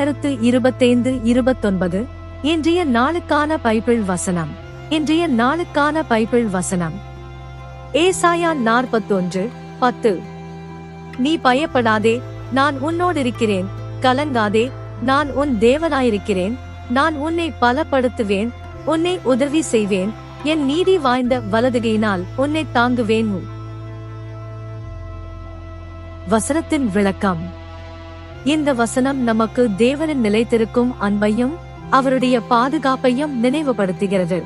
2025-29 இன்றைய நாளுக்கான பைபிள் வசனம். இன்றைய நாளுக்கான பைபிள் வசனம் ஏசாயா 41:10. நீ பயப்படாதே, நான் உன்னோடிருக்கிறேன். கலங்காதே, நான் உன் தேவனாயிருக்கிறேன். நான் உன்னை பலப்படுத்துவேன், உன்னை உதவி செய்வேன். என் நீதி வாய்ந்த வலதுகையினால் உன்னை தாங்குவேன். வசனத்தின் விளக்கம். இந்த வசனம் நமக்கு தேவனின் நிலைத்திருக்கும் அன்பையும் அவருடைய பாதுகாப்பையும் நினைவுபடுத்துகிறது.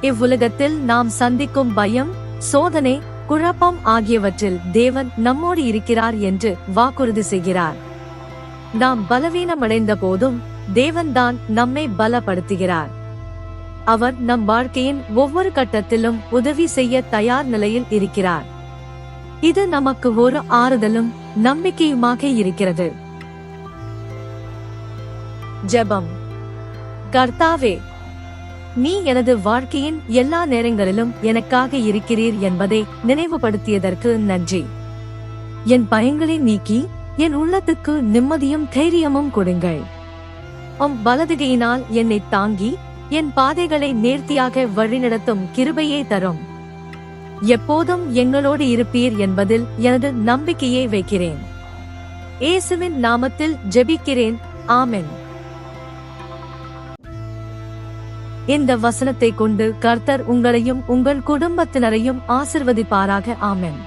இவ்வுலகத்தில் நாம் சந்திக்கும் பயம், சோதனை, குழப்பம் ஆகியவற்றில் தேவன் நம்மோடு இருக்கிறார் என்று வாக்குறுதி செய்கிறார். நாம் பலவீனமடைந்த போதும் தேவன்தான் நம்மை பலப்படுத்துகிறார். அவர் நம் வாழ்க்கையின் ஒவ்வொரு கட்டத்திலும் உதவி செய்ய தயார் நிலையில் இருக்கிறார். இது நமக்கு ஒரு ஆறுதலும் நம்பிக்கையுமாக இருக்கிறது. ஜெபம். கர்த்தாவே, நீ எனது வாழ்க்கையின் எல்லா நேரங்களிலும் எனக்காக இருக்கிறீர் என்பதை நினைவுபடுத்தியதற்கு நன்றி. என் பயங்களை நீக்கி என் உள்ளத்துக்கு நிம்மதியும் தைரியமும் கொடுங்கள். உம் வலதுகையினால் என்னை தாங்கி என் பாதைகளை நேர்த்தியாக வழிநடத்தும் கிருபையை தரும். எப்போதும் எங்களோடு இருப்பீர் என்பதில் எனது நம்பிக்கையை வைக்கிறேன். இயேசுவின் நாமத்தில் ஜெபிக்கிறேன். ஆமென். இந்த வசனத்தை கொண்டு கர்த்தர் உங்களையும் உங்கள் குடும்பத்தினரையும் ஆசிர்வதிப்பாராக. ஆமென்.